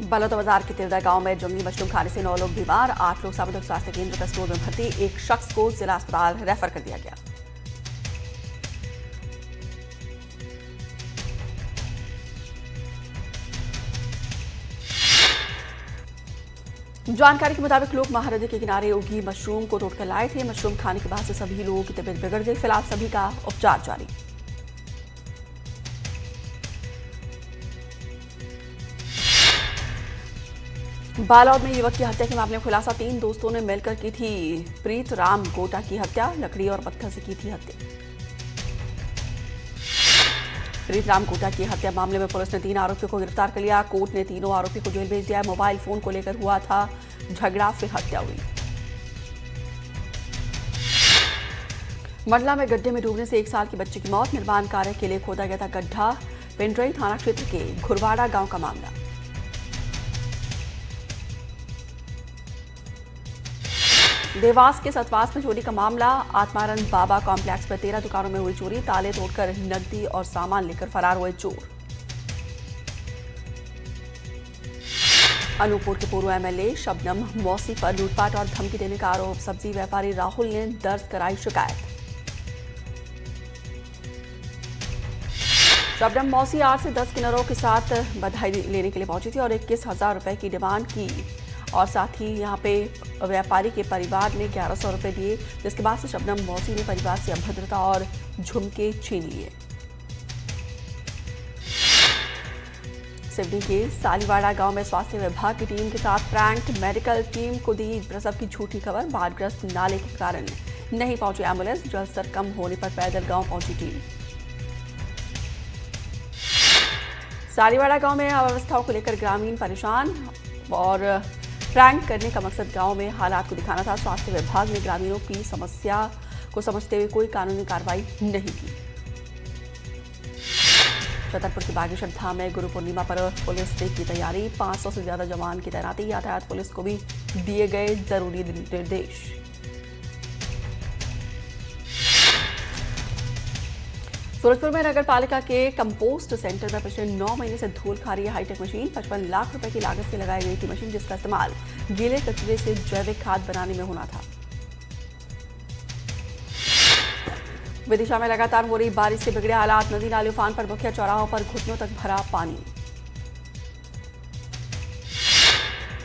बलौदा बाजार के तिरदा गांव में जंगली मशरूम खाने से 9 लोग बीमार, 8 लोग सामुदायिक स्वास्थ्य केंद्र कसरोड में भर्ती, एक शख्स को जिला अस्पताल रेफर कर दिया गया। जानकारी के मुताबिक लोग महानदी के किनारे उगी मशरूम को तोड़कर लाए थे। मशरूम खाने के बाद से सभी लोगों की तबीयत बिगड़ गई। फिलहाल सभी का उपचार जारी। बालौद में युवक की हत्या के मामले में खुलासा, 3 दोस्तों ने मिलकर की थी प्रीत राम गोटा की हत्या, लकड़ी और पत्थर से की थी हत्या। प्रीत राम गोटा की हत्या मामले में पुलिस ने 3 आरोपियों को गिरफ्तार कर लिया। कोर्ट ने तीनों आरोपी को जेल भेज दिया। मोबाइल फोन को लेकर हुआ था झगड़ा, फिर हत्या हुई। मंडला में गड्ढे में डूबने से 1 साल की बच्ची की मौत, निर्माण कार्य के लिए खोदा गया था गड्ढा। पिंडरई थाना क्षेत्र के घुरवाड़ा गांव का मामला। देवास के सतवास में चोरी का मामला, आत्मानंद बाबा कॉम्प्लेक्स पर 13 दुकानों में हुई चोरी, ताले तोड़कर नकदी और सामान लेकर फरार हुए चोर। अनूपपुर के पूर्व एमएलए शबनम मौसी पर लूटपाट और धमकी देने का आरोप, सब्जी व्यापारी राहुल ने दर्ज कराई शिकायत। शबनम मौसी 8 से 10 किन्नरों के साथ बधाई लेने के लिए पहुंची थी और 21,000 रुपए की डिमांड की और साथ ही यहां पे व्यापारी के परिवार ने 1100 रुपए दिए, जिसके बाद से शबनम मौसी ने परिवार से अभद्रता और झुमके छीन लिए। सिवनी के सालीवाड़ा गांव में स्वास्थ्य विभाग की टीम के साथ प्रैंक, मेडिकल टीम को दी प्रसव की झूठी खबर, बाढ़ग्रस्त नाले के कारण नहीं पहुंची एम्बुलेंस, जलस्तर कम होने पर पैदल गांव पहुंची टीम। सालीवाड़ा गांव में अव्यवस्थाओं को लेकर ग्रामीण परेशान और प्रैंक करने का मकसद गांव में हालात को दिखाना था। स्वास्थ्य विभाग ने ग्रामीणों की समस्या को समझते हुए कोई कानूनी कार्रवाई नहीं की। छतरपुर के बागेश्वर धाम में गुरु पूर्णिमा पर पुलिस ने की तैयारी, 500 से ज्यादा जवान की तैनाती, यातायात पुलिस को भी दिए गए जरूरी निर्देश। सूरजपुर में नगर पालिका के कंपोस्ट सेंटर में पिछले 9 महीने से धूल खा रही है हाईटेक मशीन। 55 लाख रुपए की लागत से लगाई गई थी मशीन, जिसका इस्तेमाल गीले कचरे से जैविक खाद बनाने में होना था। विदिशा में लगातार हो रही बारिश से बिगड़े हालात, नदी नाले उफान पर, मुख्य चौराहों पर घुटनों तक भरा पानी।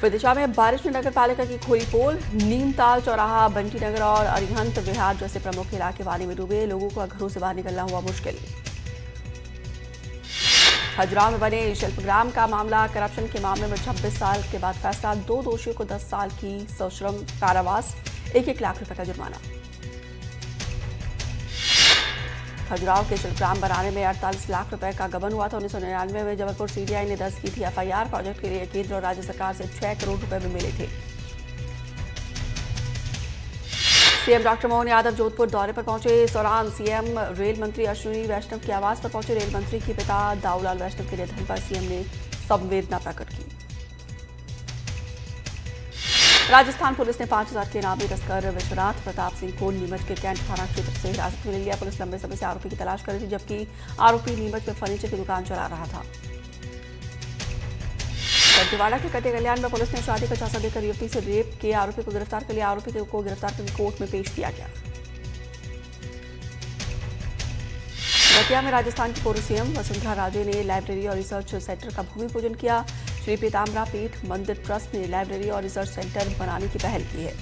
विदिशा में बारिश में नगर पालिका की खोई पोल, नीमताल चौराहा, बंटी नगर और अरिहंत विहार जैसे प्रमुख इलाके पानी में डूबे, लोगों को घरों से बाहर निकलना हुआ मुश्किल। खजुराहो में बने शिल्पग्राम का मामला, करप्शन के मामले में 26 साल के बाद फैसला, 2 दोषियों को 10 साल की सश्रम कारावास, 1-1 लाख रुपए का जुर्माना। खजुराहो के शिल्पग्राम बनाने में 48 लाख रुपए का गबन हुआ था। 1999 में जबलपुर सीबीआई ने दर्ज की थी एफआईआर। प्रोजेक्ट के लिए केंद्र और राज्य सरकार से 6 करोड़ रुपए भी मिले थे। सीएम डॉक्टर मोहन यादव जोधपुर दौरे पर पहुंचे। इस दौरान सीएम रेल मंत्री अश्विनी वैष्णव के आवास पर पहुंचे। रेल मंत्री के पिता दाऊलाल वैष्णव के निधन पर सीएम ने संवेदना प्रकट की। राजस्थान पुलिस ने 5000 के इनामी तस्कर विश्वनाथ प्रताप सिंह को नीमच के कैंट थाना क्षेत्र से हिरासत में ले लिया। पुलिस लंबे समय से आरोपी की तलाश कर रही थी, जबकि आरोपी नीमच में फर्नीचर की दुकान चला रहा था। दंतेवाड़ा के कटे कल्याण में पुलिस ने शादी का झांसा देकर युवती से रेप के आरोपी को गिरफ्तार कर लिया। आरोपी को गिरफ्तार करके कोर्ट में पेश किया गया। दतिया में राजस्थान की पूर्व सीएम वसुंधरा राजे ने लाइब्रेरी और रिसर्च सेंटर का भूमि पूजन किया। श्री पीताम्बरा पीठ मंदिर ट्रस्ट ने लाइब्रेरी और रिसर्च सेंटर बनाने की पहल की है।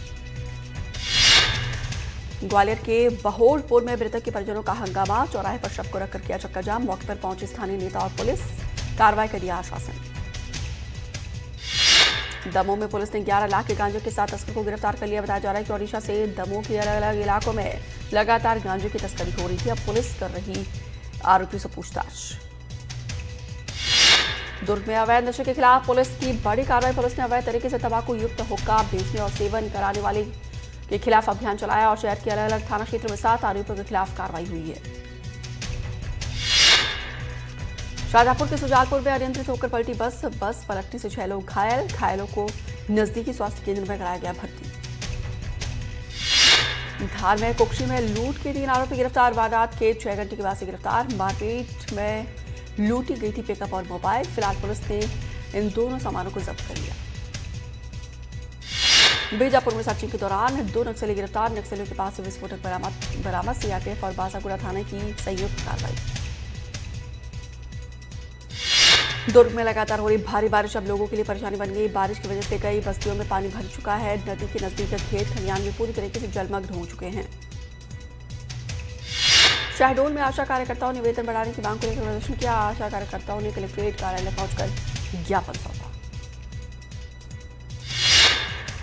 ग्वालियर के बहोड़पुर में मृतक के परिजनों का हंगामा, चौराहे पर शव को रखकर किया चक्का जाम। मौके पर पहुंचे स्थानीय नेता और पुलिस, कार्रवाई का दिया आश्वासन। दमोह में पुलिस ने 11 लाख के गांजे के साथ तस्कर को गिरफ्तार कर लिया। बताया जा रहा है कि ओडिशा से दमोह के अलग अलग इलाकों में लगातार गांजे की तस्करी हो रही थी। अब पुलिस कर रही आरोपी से पूछताछ। दुर्ग में अवैध नशे के खिलाफ पुलिस की बड़ी कार्रवाई। पुलिस ने अवैध तरीके से तंबाकू युक्त हुक्का बेचने और सेवन कराने वाले के खिलाफ अभियान चलाया और शहर के अलग अलग थाना क्षेत्र में 7 आरोपियों के खिलाफ कार्रवाई हुई है। शाहजहांपुर के सुजालपुर में अनियंत्रित होकर पलटी बस पलटने से 6 लोग घायल। घायलों को नजदीकी स्वास्थ्य केंद्र में कराया गया भर्ती। धार में कुक्षी में लूट के 3 आरोपी गिरफ्तार। वारदात के 6 घंटे के बाद से गिरफ्तार। मारपीट में लूटी गई थी पिकअप और मोबाइल। फिलहाल पुलिस ने इन दोनों सामानों को जब्त कर लिया। बीजापुर में सर्चिंग के दौरान 2 नक्सली गिरफ्तार, नक्सलियों के पास से विस्फोटक बरामद, सीआरपीएफ और बासागुड़ा थाने की संयुक्त कार्रवाई। दुर्ग में लगातार हो रही भारी बारिश अब लोगों के लिए परेशानी बन गई। बारिश की वजह से कई बस्तियों में पानी भर चुका है। नदी के नजदीक खेत खलियान में पूरी तरीके से जलमग्न हो चुके हैं। शहडोल में आशा कार्यकर्ताओं ने वेतन बढ़ाने की मांग को लेकर प्रदर्शन किया। आशा कार्यकर्ताओं ने कलेक्ट्रेट कार्यालय पहुंचकर ज्ञापन सौंपा।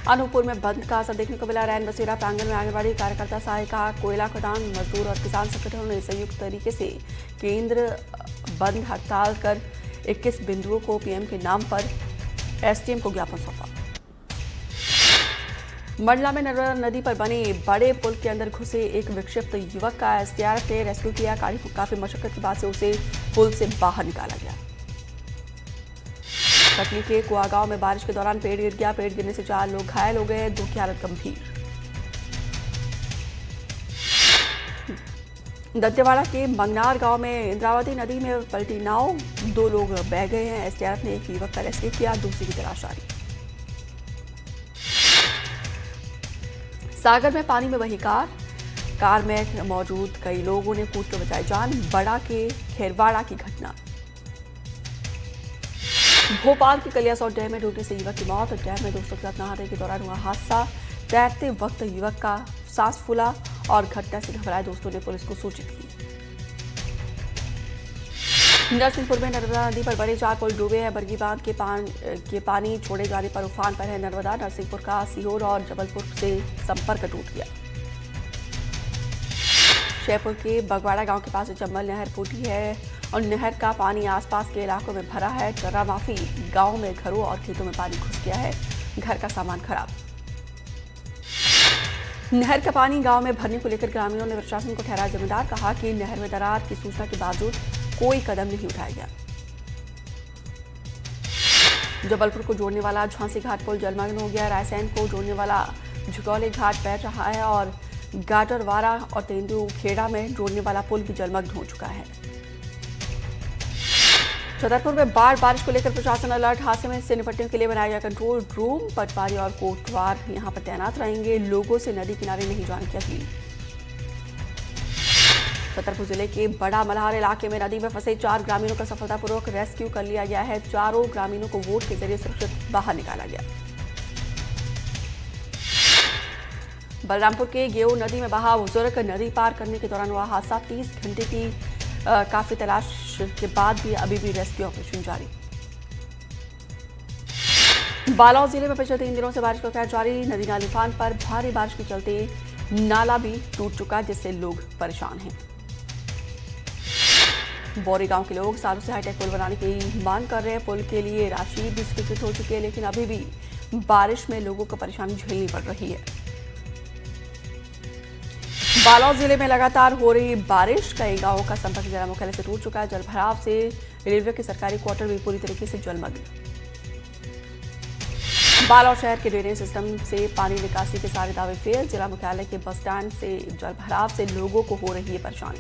अनूपपुर में बंद का असर देखने को मिला। रैन बसेरा प्रांगण में आंगनबाड़ी कार्यकर्ता, सहायिका, कोयला खदान मजदूर और किसान संगठनों ने संयुक्त तरीके से केंद्र बंद हड़ताल कर 21 बिंदुओं को पीएम के नाम पर एसडीएम को ज्ञापन सौंपा। मंडला में नर्मदा नदी पर बने बड़े पुल के अंदर घुसे एक विक्षिप्त युवक का एसडीआरएफ ने रेस्क्यू किया। काफी मशक्कत के बाद से उसे पुल से बाहर निकाला गया। कटनी के कुआ गांव में बारिश के दौरान पेड़ गिर गया। पेड़ गिरने से 4 लोग घायल हो गए, 2 की हालत गंभीर। दंतेवाड़ा के मंगनार गांव में इंद्रावती नदी में पलटी नाव, 2 लोग बह गए हैं। एसडीआरएफ ने एक युवक का रेस्क्यू किया, दूसरे की तलाश जारी। सागर में पानी में बही कार में मौजूद कई लोगों ने कूद कर बचाई जान। बड़ा के खेरवाड़ा की घटना। भोपाल के कलियासौर डैम में डूबने से युवक की मौत। डैम में दोस्तों के साथ नहाने के दौरान हुआ हादसा। तैरते वक्त युवक का सांस फूला और घटना से घबराए दोस्तों ने पुलिस को सूचित की। नरसिंहपुर में नर्मदा नदी पर बड़े 4 पुल डूबे हैं। बरगी बांध के पानी छोड़े जाने पर उफान पर है नर्मदा। नरसिंहपुर का सीहोर और जबलपुर से संपर्क टूट गया। जयपुर के बगवाड़ा गांव के पास चंबल नहर फूटी है और नहर का पानी आसपास के इलाकों में भरा है। कर्रा माफी गांव में घरों और खेतों में पानी घुस गया है, घर का सामान खराब। नहर का पानी गांव में भरने को लेकर ग्रामीणों ने प्रशासन को ठहराया जिम्मेदार। कहा कि नहर में दरार की सूचना के बावजूद कोई कदम नहीं उठाया गया। जबलपुर को जोड़ने वाला झांसी घाट पुल जलमग्न हो गया। रायसेन को जोड़ने वाला झुगौली घाट बैठ रहा है और गाटरवाड़ा और तेंदुखेड़ा में जोड़ने वाला पुल भी जलमग्न हो चुका है। छतरपुर में बारिश को लेकर प्रशासन अलर्ट। हादसे से निपटने के लिए बनाया गया कंट्रोल रूम। पटवारी और कोटवार यहां पर तैनात रहेंगे। लोगों से नदी किनारे नहीं जाने की अपील। छतरपुर जिले के बड़ा मल्हार इलाके में नदी में फंसे 4 ग्रामीणों का सफलतापूर्वक रेस्क्यू कर लिया गया है। चारों ग्रामीणों को बोट के जरिए सुरक्षित बाहर निकाला गया। बलरामपुर के गेऊ नदी में बहा बुजुर्ग, नदी पार करने के दौरान हुआ हादसा। 30 घंटे की काफी तलाश के बाद भी अभी भी रेस्क्यू ऑपरेशन जारी। बालोद जिले में पिछले 3 दिनों से बारिश का कहर जारी। नदी नाले उफान पर भारी बारिश के चलते नाला भी टूट चुका, जिससे लोग परेशान हैं। बौरी गांव के लोग सालों से हाईटेक पुल बनाने की मांग कर रहे हैं। पुल के लिए राशि भी स्वीकृत हो चुकी है, लेकिन अभी भी बारिश में लोगों को परेशानी झेलनी पड़ रही है। बालोद जिले में लगातार हो रही बारिश, कई गांवों का संपर्क जिला मुख्यालय से टूट चुका है। जलभराव से रेलवे के सरकारी क्वार्टर भी पूरी तरीके से जलमग्न। बालोद शहर के ड्रेनेज सिस्टम से पानी निकासी के सारे दावे फेल। जिला मुख्यालय के बस स्टैंड से जलभराव से लोगों को हो रही है परेशानी।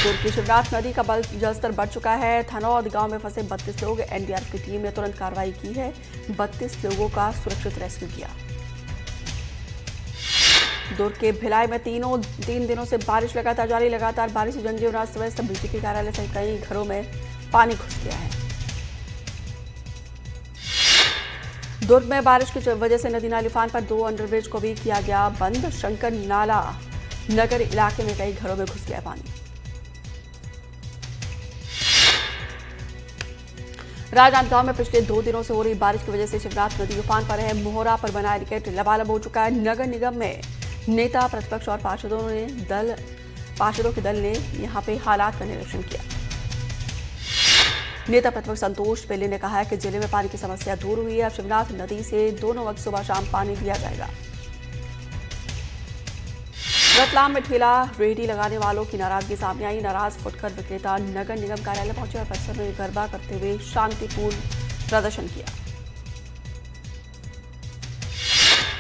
दुर्ग की शिवनाथ नदी का जलस्तर बढ़ चुका है। थनौद गांव में फंसे 32 लोग। एनडीआरएफ की टीम ने तुरंत कार्रवाई की है। 32 लोगों का सुरक्षित रेस्क्यू किया। दुर्ग के भिलाई में 3 दिनों से बारिश लगातार जारी। लगातार बारिश से जनजीवन अस्त व्यस्त। बीजेपी कार्यालय सहित कई घरों में पानी घुस गया है। दुर्ग में बारिश की वजह से नदी नाले उफान पर 2 अंडरब्रिज को भी किया गया बंद। शंकर नाला नगर इलाके में कई घरों में घुस गया पानी। राजनांदगांव में पिछले 2 दिनों से हो रही बारिश की वजह से शिवनाथ नदी उफान पर है। मोहरा पर बना एरिकेट लबालब हो चुका है। नगर निगम में नेता, प्रतिपक्ष और पार्षदों के दल ने यहां पे हालात का निरीक्षण किया। नेता प्रतिपक्ष संतोष पेले ने कहा है कि जिले में पानी की समस्या दूर हुई है। अब शिवनाथ नदी से दोनों वक्त सुबह शाम पानी दिया जाएगा। रतलाम में ठेला रेहड़ी लगाने वालों की नाराजगी सामने आई। नाराज फुटकर विक्रेता नगर निगम कार्यालय पहुंचे और परिसर में गरबा करते हुए शांतिपूर्ण प्रदर्शन किया।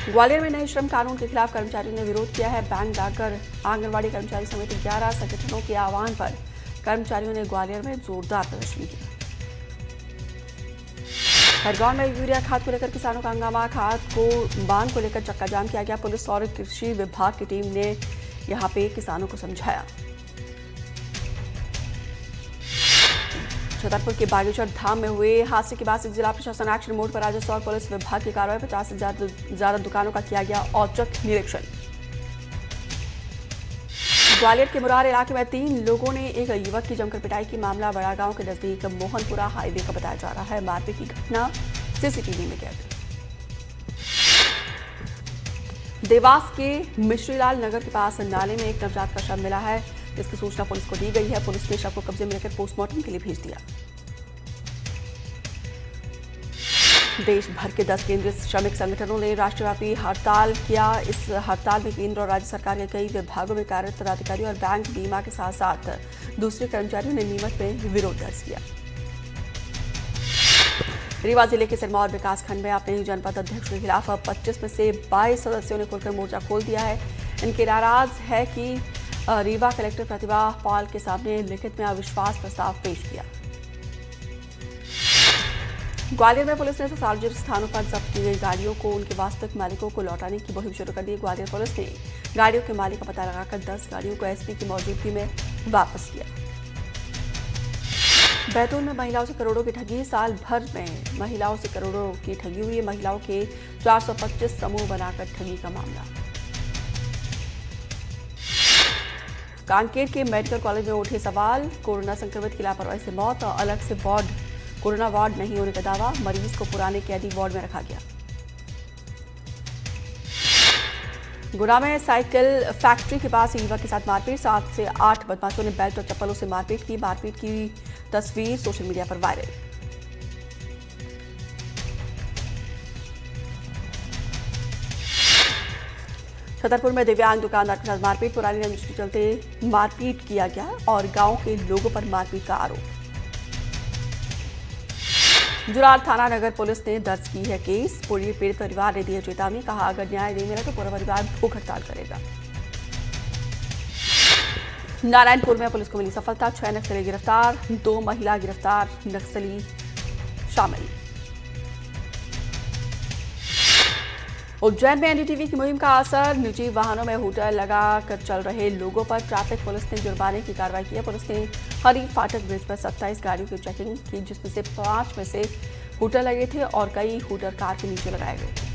ग्वालियर में नए श्रम कानून के खिलाफ कर्मचारियों ने विरोध किया है। बैंक, डाकघर, आंगनबाड़ी कर्मचारी समेत 11 संगठनों के आह्वान पर कर्मचारियों ने ग्वालियर में जोरदार प्रदर्शन किया। खरगोन में यूरिया खाद को लेकर किसानों का हंगामा, खाद को बांध को लेकर चक्का जाम किया गया। पुलिस और कृषि विभाग की टीम ने यहां पे किसानों को समझाया। छतरपुर के बागेश्वर धाम में हुए हादसे के बाद से जिला प्रशासन एक्शन मोड पर। राजस्व और पुलिस विभाग की कार्रवाई, 50 से ज्यादा दुकानों का किया गया औचक निरीक्षण। ग्वालियर के मुरार इलाके में 3 लोगों ने एक युवक की जमकर पिटाई की। मामला बड़ागांव के नजदीक मोहनपुरा हाईवे का बताया जा रहा है। मारपीट की घटना सीसीटीवी में कैद। देवास के मिश्रीलाल नगर के पास नाले में एक नवजात का शव मिला है, जिसकी सूचना पुलिस को दी गई है। पुलिस ने शव को कब्जे में लेकर पोस्टमार्टम के लिए भेज दिया। देश भर के 10 केंद्रीय श्रमिक संगठनों ने राष्ट्रव्यापी हड़ताल किया। इस हड़ताल में केंद्र और राज्य सरकार के कई विभागों में कार्यरत पदाधिकारी और बैंक, बीमा के साथ साथ दूसरे कर्मचारियों ने नीमच में विरोध दर्ज किया। रीवा जिले के सिरमौर विकासखंड में अपने ही जनपद अध्यक्ष के खिलाफ 25 में से 22 सदस्यों ने खुलकर मोर्चा खोल दिया है। इनके नाराज है कि रीवा कलेक्टर प्रतिभा पॉल के सामने लिखित में अविश्वास प्रस्ताव पेश किया। ग्वालियर में पुलिस ने सार्वजनिक स्थानों पर जब्त की गई गाड़ियों को उनके वास्तविक मालिकों को लौटाने की मुहिम शुरू कर दी। ग्वालियर पुलिस ने गाड़ियों के मालिक का पता लगाकर 10 गाड़ियों को एसपी की मौजूदगी में वापस किया। बैतूल में महिलाओं से करोड़ों की ठगी, साल भर में महिलाओं से करोड़ों की ठगी हुई। महिलाओं के 425 समूह बनाकर ठगी का मामला। कांकेर के मेडिकल कॉलेज में उठे सवाल, कोरोना संक्रमित की लापरवाही से मौत और अलग से कोरोना वार्ड नहीं होने का दावा। मरीज को पुराने कैदी वार्ड में रखा गया। गुना में साइकिल फैक्ट्री के पास युवक के साथ मारपीट, 7 से 8 बदमाशों ने बेल्ट और चप्पलों से मारपीट की। मारपीट की तस्वीर सोशल मीडिया पर वायरल। छतरपुर में दिव्यांग दुकानदार के साथ मारपीट, पुरानी रंजिश के चलते मारपीट किया गया और गांव के लोगों पर मारपीट का आरोप। जुरार थाना नगर पुलिस ने दर्ज की है केस। पीड़ित परिवार ने दी है चेतावनी, कहा अगर न्याय नहीं मिला तो पूरा परिवार भूख हड़ताल करेगा। नारायणपुर में पुलिस को मिली सफलता, 6 नक्सली गिरफ्तार, 2 महिला गिरफ्तार नक्सली शामिल। उज्जैन में एनडीटीवी की मुहिम का असर, निजी वाहनों में हूटर लगा कर चल रहे लोगों पर ट्रैफिक पुलिस ने जुर्माने की कार्रवाई की है। पुलिस ने हरी फाटक ब्रिज पर 27 गाड़ियों की चेकिंग की, जिसमें से 5 में से हूटर लगे थे और कई हूटर कार के नीचे लगाए गए थे।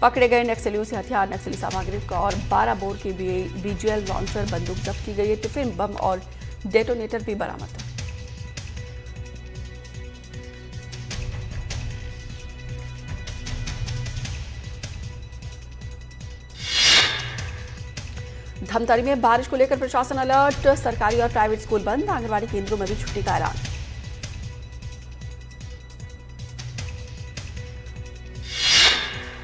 पकड़े गए नक्सलियों से हथियार, नक्सली सामग्री और 12 बोर की बीजीएल लॉन्चर बंदूक जब्त की गई है। टिफिन बम और डेटोनेटर भी बरामद। धमतरी में बारिश को लेकर प्रशासन अलर्ट, सरकारी और प्राइवेट स्कूल बंद, आंगनबाड़ी केंद्रों में भी छुट्टी का ऐलान।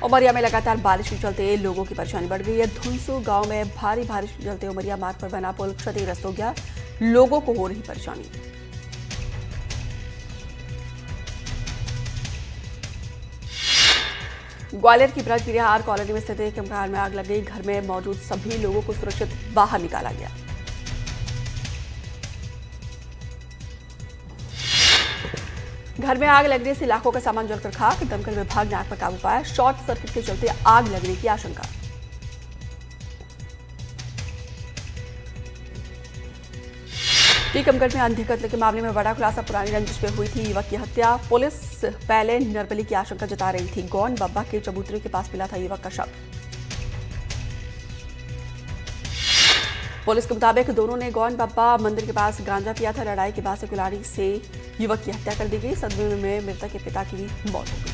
उमरिया में लगातार बारिश के चलते लोगों की परेशानी बढ़ गई है। धुंसू गांव में भारी बारिश के चलते उमरिया मार्ग पर बना पुल क्षतिग्रस्त हो गया, लोगों को हो रही परेशानी। ग्वालियर की ब्रज विहार कॉलोनी में स्थित एक मकान में आग लग गई। घर में मौजूद सभी लोगों को सुरक्षित बाहर निकाला गया। घर में आग लगने से लाखों का सामान जलकर खाक, दमकल विभाग ने आग पर काबू पाया। शॉर्ट सर्किट के चलते आग लगने की आशंका। टीकमगढ़ में अंधे कत्ल के मामले में बड़ा खुलासा, पुरानी रंजिश में हुई थी युवक की हत्या। पुलिस पहले नरबली की आशंका जता रही थी। गौन बब्बा के चबूतरे के पास मिला था युवक का शव। पुलिस के मुताबिक दोनों ने गौन बब्बा मंदिर के पास गांजा पिया था। लड़ाई के बाद से कुल्हाड़ी से युवक की हत्या कर दी गई। सदमे में मृतक के पिता की भी मौत हो गई।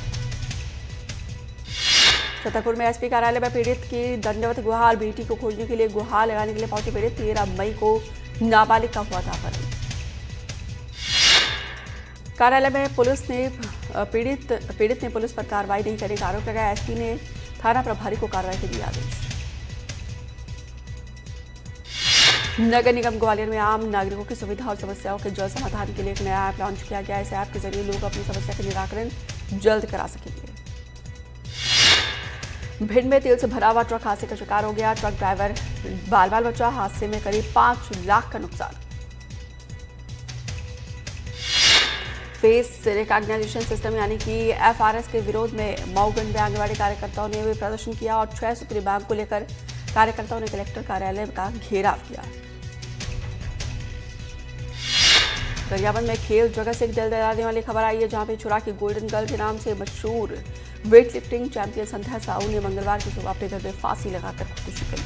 छतरपुर में एसपी कार्यालय में पीड़ित की दंडवत गुहार, बेटी को खोजने के लिए गुहार लगाने के लिए पहुंचे पीड़ित। 13 मई को नाबालिग का हुआ था अपहरण। कार्यालय में पुलिस ने पीड़ित ने पुलिस पर कार्रवाई नहीं करने का आरोप लगाया। एसपी ने थाना प्रभारी को कार्रवाई के दिए आदेश। नगर निगम ग्वालियर में आम नागरिकों की सुविधा और समस्याओं के जल्द समाधान के लिए एक नया ऐप लॉन्च किया गया। इस ऐप के जरिए लोग अपनी समस्या का निराकरण जल्द करा सकेंगे। भिंड में तेल से भरा हुआ ट्रक हादसे का शिकार हो गया। ट्रक ड्राइवर बाल बाल बचा। हादसे में करीब 5 लाख का नुकसान। फेस रिकॉग्निशन सिस्टम यानी कि FRS के विरोध में मऊगंज में आंगनबाड़ी कार्यकर्ताओं ने भी प्रदर्शन किया और 6 सूत्री मांग को लेकर कार्यकर्ताओं ने कलेक्टर कार्यालय का घेराव किया। गरियाबंद में खेल जगत से एक दिल दहलाने वाली खबर आई है, जहां पे छुरा की गोल्डन गर्ल के नाम से मशहूर वेट लिफ्टिंग चैंपियन संध्या साहू ने मंगलवार की सुबह अपने घर में फांसी लगाकर खुदकुशी कर ली।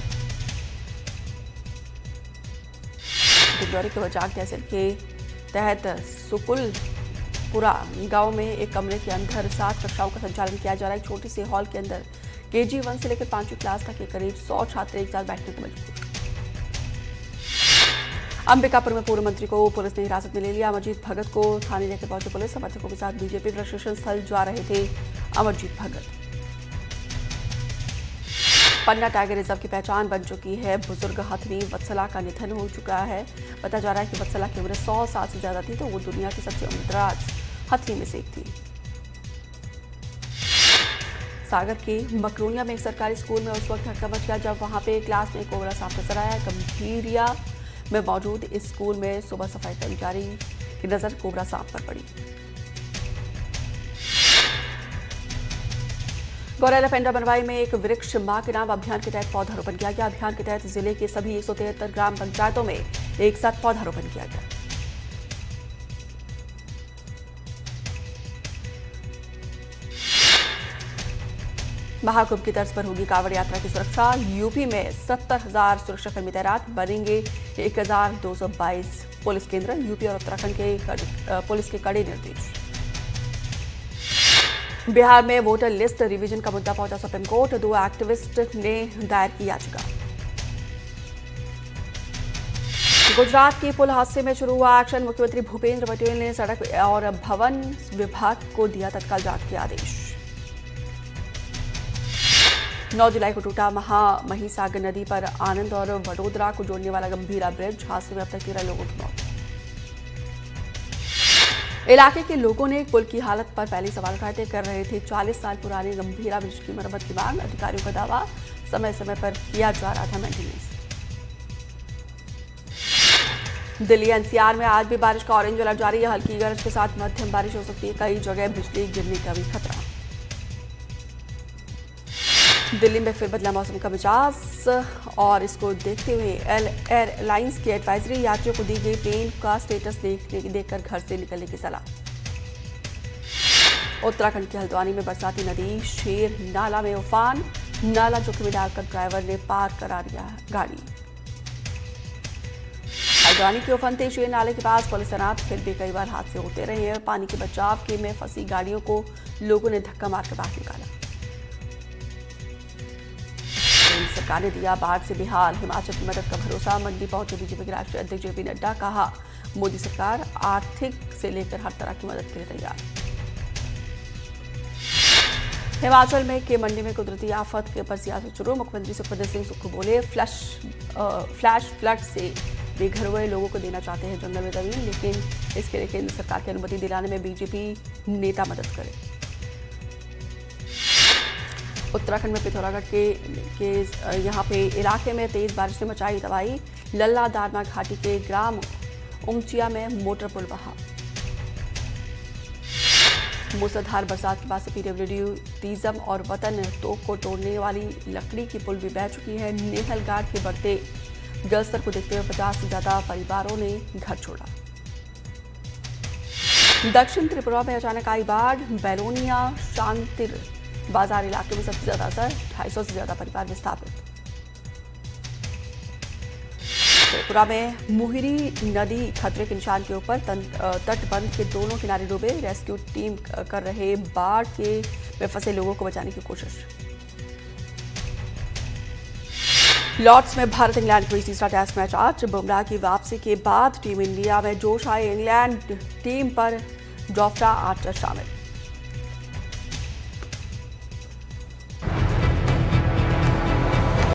डिंडौरी के बजाग तहसील के तहत सुकुलपुरा गांव में एक कमरे के अंदर 7 कक्षाओं का संचालन किया जा रहा है। छोटी सी हॉल के अंदर KG1 से लेकर 5वीं क्लास तक के करीब 100 छात्र एक साथ बैठने को मजबूर। अंबिकापुर में पूर्व मंत्री को पुलिस ने हिरासत में ले लिया। अमरजीत भगत को थाने लेकर पहुंचे पुलिस। समर्थकों के साथ बीजेपी प्रशिक्षण स्थल जा रहे थे अमरजीत भगत। पन्ना टाइगर रिजर्व की पहचान बन चुकी है। बुजुर्ग हथनी वत्सला का निधन हो चुका है। बताया जा रहा है कि वत्सला की उम्र 100 साल से ज्यादा थी, तो वो दुनिया की सबसे उम्रदराज हथनी में से एक थी। सागर के मकरोनिया में एक सरकारी स्कूल में उस वक्त हड़कंप मच गया जब वहां पे क्लास में कोबरा सांप नजर आया। गंभीरिया में मौजूद इस स्कूल में सुबह सफाई कर्मचारी की नजर कोबरा सांप पर पड़ी। गौरेला पेंड्रा बनवाई में एक वृक्ष मां के नाम अभियान के तहत पौधारोपण किया गया। अभियान के तहत जिले के सभी 173 ग्राम पंचायतों में एक साथ पौधारोपण किया गया। महाकुंभ की तर्ज पर होगी कांवड़ यात्रा की सुरक्षा। यूपी में 70,000 सुरक्षाकर्मी तैनात, बनेंगे 1,222 पुलिस केंद्र। यूपी और उत्तराखंड के पुलिस के कड़े निर्देश। बिहार में वोटर लिस्ट रिवीजन का मुद्दा पहुंचा सुप्रीम कोर्ट। 2 एक्टिविस्ट ने दायर की याचिका। गुजरात के पुल हादसे में शुरू हुआ एक्शन। मुख्यमंत्री भूपेंद्र पटेल ने सड़क और भवन विभाग को दिया तत्काल जांच के आदेश। 9 जुलाई को टूटा महामहिसागर नदी पर आनंद और वडोदरा को जोड़ने वाला गंभीरा ब्रिज। हादसे में अब तक 13 लोगों की मौत। इलाके के लोगों ने पुल की हालत पर पहले सवाल उठाते कर रहे थे 40 साल पुराने गंभीरा ब्रिज की मरम्मत की मांग। अधिकारियों का दावा, समय समय पर किया जा रहा था मेंटेनेंस। दिल्ली NCR में आज भी बारिश का ऑरेंज अलर्ट जारी है। हल्की गरज के साथ मध्यम बारिश हो सकती है। कई जगह बिजली गिरने का भी खतरा। दिल्ली में फिर बदला मौसम का मिजाज और इसको देखते हुए एयरलाइंस की एडवाइजरी। यात्रियों को दी गई प्लेन का स्टेटस देखकर घर से निकलने की सलाह। उत्तराखंड के हल्द्वानी में बरसाती नदी शेर नाला में उफान। नाला जोखिम में डालकर ड्राइवर ने पार करा दिया गाड़ी। हल्द्वानी के उफनते शेर नाले के पास पुलिस तैनात। फिर भी कई बार हादसे होते रहे हैं। पानी के बचाव के में फंसी गाड़ियों को लोगों ने धक्का मारकर बाहर निकाला। सरकार ने दिया बाढ़ से बेहाल हिमाचल की मदद का भरोसा। मंडी पहुंचे बीजेपी के राष्ट्रीय अध्यक्ष JP नड्डा। कहा, मोदी सरकार आर्थिक से लेकर हर तरह की मदद के लिए तैयार। हिमाचल में के मंडी में कुदरती आफत के पर सियासत शुरू। मुख्यमंत्री सुखविंदर सिंह सुक्खू बोले, फ्लैश फ्लड से बेघर हुए लोगों को देना चाहते हैं जंगल में जमीन, लेकिन इसके लिए केंद्र सरकार की अनुमति दिलाने में बीजेपी नेता मदद करें। उत्तराखंड में पिथौरागढ़ के यहाँ पे इलाके में तेज बारिश ने मचाई तबाही। लल्ला दारमा घाटी के ग्राम उमचिया में मोटर पुल बहा। मूसलाधार बरसात के बाद से PWD तीजम और वतन तोक को तोड़ने वाली लकड़ी की पुल भी बह चुकी है। नेहल घाट के बढ़ते जलस्तर को देखते हुए 50 से ज्यादा परिवारों ने घर छोड़ा। दक्षिण त्रिपुरा में अचानक आई बाढ़। बैलोनिया शांतिर बाजार इलाके में सबसे ज्यादा असर। 250 से ज्यादा परिवार विस्थापित। त्रिपुरा में मुहिरी नदी खतरे के निशान के ऊपर। तटबंध के दोनों किनारे डूबे। रेस्क्यू टीम कर रहे बाढ़ में फंसे लोगों को बचाने की कोशिश। लॉर्ड्स में भारत इंग्लैंड के बीच तीसरा टेस्ट मैच आज। बुमराह की वापसी के बाद टीम इंडिया में जोश आए। इंग्लैंड टीम पर जोफ्रा आर्चर शामिल।